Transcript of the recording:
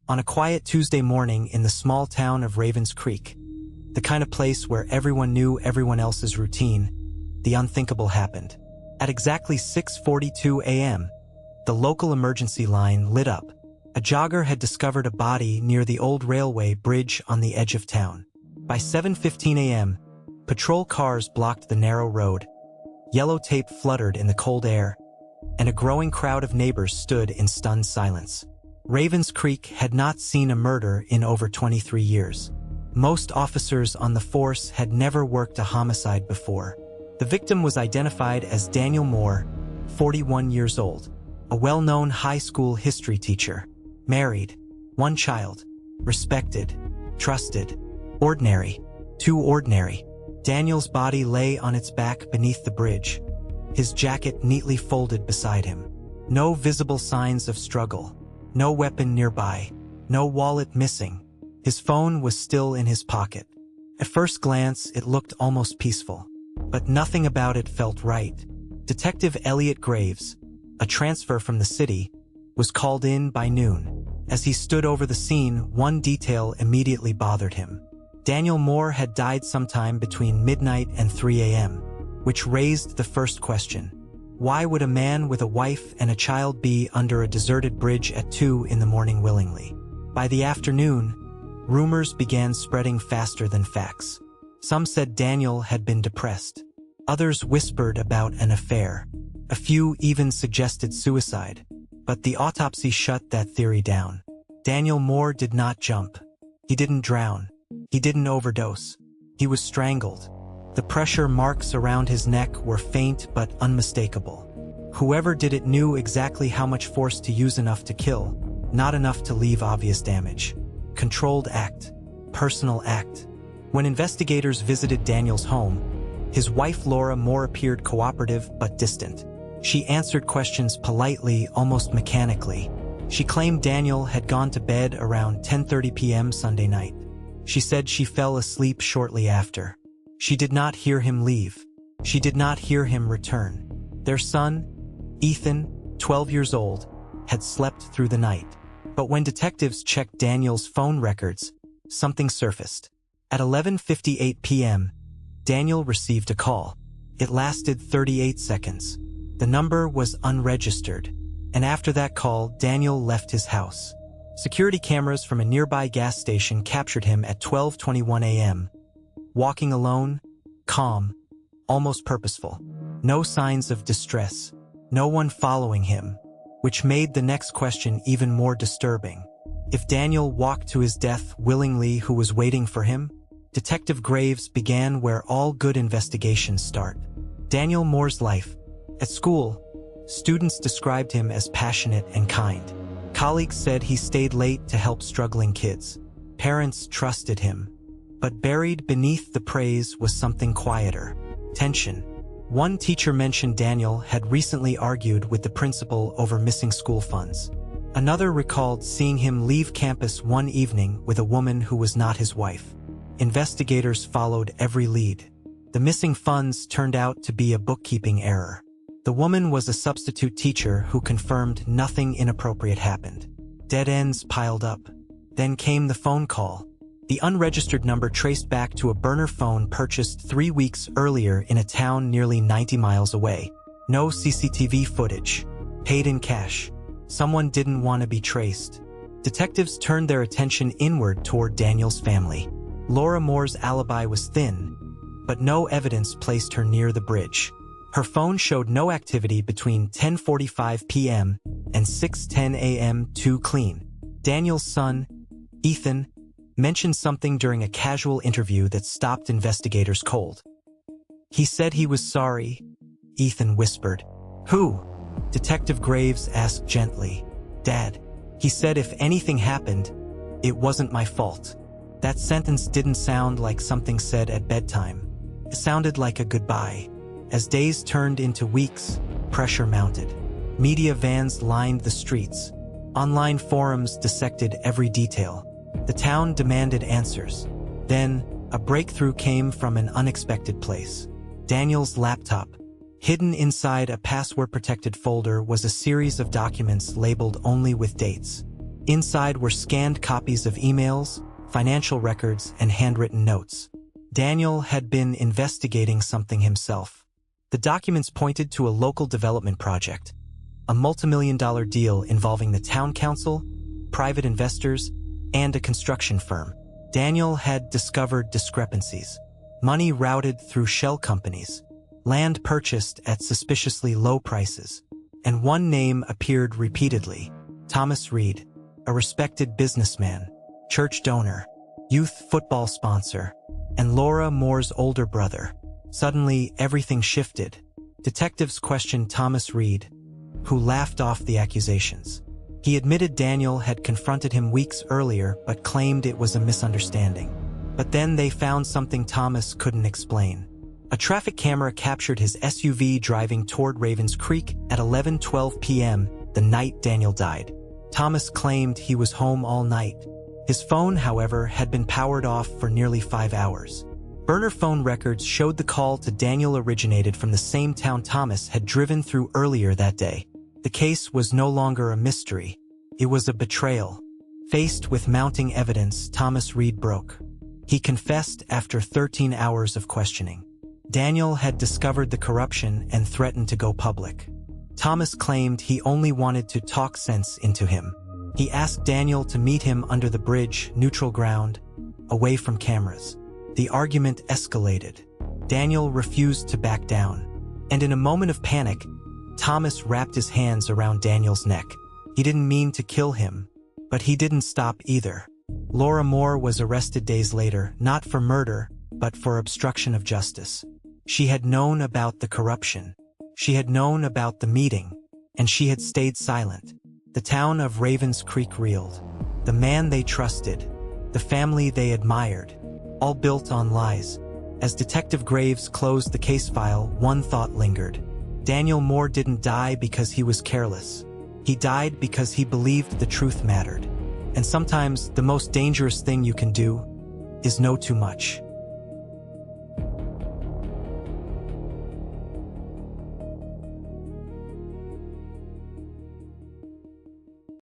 On a quiet Tuesday morning in the small town of Ravens Creek, the kind of place where everyone knew everyone else's routine, the unthinkable happened. At exactly 6:42 a.m., the local emergency line lit up. A jogger had discovered a body near the old railway bridge on the edge of town. By 7:15 a.m., patrol cars blocked the narrow road. Yellow tape fluttered in the cold air, and a growing crowd of neighbors stood in stunned silence. Ravens Creek had not seen a murder in over 23 years. Most officers on the force had never worked a homicide before. The victim was identified as Daniel Moore, 41 years old, a well-known high school history teacher. Married, one child, respected, trusted, ordinary, too ordinary. Daniel's body lay on its back beneath the bridge, his jacket neatly folded beside him. No visible signs of struggle, no weapon nearby, no wallet missing. His phone was still in his pocket. At first glance, it looked almost peaceful, but nothing about it felt right. Detective Elliot Graves, a transfer from the city, was called in by noon. As he stood over the scene, one detail immediately bothered him. Daniel Moore had died sometime between midnight and 3 a.m., which raised the first question. Why would a man with a wife and a child be under a deserted bridge at 2 in the morning willingly? By the afternoon, rumors began spreading faster than facts. Some said Daniel had been depressed. Others whispered about an affair. A few even suggested suicide. But the autopsy shut that theory down. Daniel Moore did not jump. He didn't drown. He didn't overdose. He was strangled. The pressure marks around his neck were faint but unmistakable. Whoever did it knew exactly how much force to use, enough to kill, not enough to leave obvious damage. Controlled act. Personal act. When investigators visited Daniel's home, his wife Laura Moore appeared cooperative but distant. She answered questions politely, almost mechanically. She claimed Daniel had gone to bed around 10:30 p.m. Sunday night. She said she fell asleep shortly after. She did not hear him leave. She did not hear him return. Their son, Ethan, 12 years old, had slept through the night. But when detectives checked Daniel's phone records, something surfaced. At 11:58 p.m., Daniel received a call. It lasted 38 seconds. The number was unregistered, and after that call, Daniel left his house. Security cameras from a nearby gas station captured him at 12:21 a.m., walking alone, calm, almost purposeful. No signs of distress, no one following him, which made the next question even more disturbing. If Daniel walked to his death willingly, who was waiting for him? Detective Graves began where all good investigations start. Daniel Moore's life. At school, students described him as passionate and kind. Colleagues said he stayed late to help struggling kids. Parents trusted him. But buried beneath the praise was something quieter. Tension. One teacher mentioned Daniel had recently argued with the principal over missing school funds. Another recalled seeing him leave campus one evening with a woman who was not his wife. Investigators followed every lead. The missing funds turned out to be a bookkeeping error. The woman was a substitute teacher who confirmed nothing inappropriate happened. Dead ends piled up. Then came the phone call. The unregistered number traced back to a burner phone purchased 3 weeks earlier in a town nearly 90 miles away. No CCTV footage. Paid in cash. Someone didn't want to be traced. Detectives turned their attention inward toward Daniel's family. Laura Moore's alibi was thin, but no evidence placed her near the bridge. Her phone showed no activity between 10:45 p.m. and 6:10 a.m. Too clean. Daniel's son, Ethan, mentioned something during a casual interview that stopped investigators cold. He said he was sorry, Ethan whispered. Who? Detective Graves asked gently. Dad. He said if anything happened, it wasn't my fault. That sentence didn't sound like something said at bedtime. It sounded like a goodbye. As days turned into weeks, pressure mounted. Media vans lined the streets. Online forums dissected every detail. The town demanded answers. Then, a breakthrough came from an unexpected place. Daniel's laptop. Hidden inside a password-protected folder was a series of documents labeled only with dates. Inside were scanned copies of emails, financial records, and handwritten notes. Daniel had been investigating something himself. The documents pointed to a local development project, a multimillion-dollar deal involving the town council, private investors, and a construction firm. Daniel had discovered discrepancies. Money routed through shell companies, land purchased at suspiciously low prices, and one name appeared repeatedly: Thomas Reed, a respected businessman, church donor, youth football sponsor, and Laura Moore's older brother. Suddenly, everything shifted. Detectives questioned Thomas Reed, who laughed off the accusations. He admitted Daniel had confronted him weeks earlier but claimed it was a misunderstanding. But then they found something Thomas couldn't explain. A traffic camera captured his SUV driving toward Ravens Creek at 11:12 p.m. the night Daniel died. Thomas claimed he was home all night. His phone, however, had been powered off for nearly 5 hours. Burner phone records showed the call to Daniel originated from the same town Thomas had driven through earlier that day. The case was no longer a mystery. It was a betrayal. Faced with mounting evidence, Thomas Reed broke. He confessed after 13 hours of questioning. Daniel had discovered the corruption and threatened to go public. Thomas claimed he only wanted to talk sense into him. He asked Daniel to meet him under the bridge, neutral ground, away from cameras. The argument escalated. Daniel refused to back down. And in a moment of panic, Thomas wrapped his hands around Daniel's neck. He didn't mean to kill him, but he didn't stop either. Laura Moore was arrested days later, not for murder, but for obstruction of justice. She had known about the corruption. She had known about the meeting, and she had stayed silent. The town of Ravens Creek reeled. The man they trusted, the family they admired, all built on lies. As Detective Graves closed the case file, one thought lingered. Daniel Moore didn't die because he was careless. He died because he believed the truth mattered. And sometimes the most dangerous thing you can do is know too much.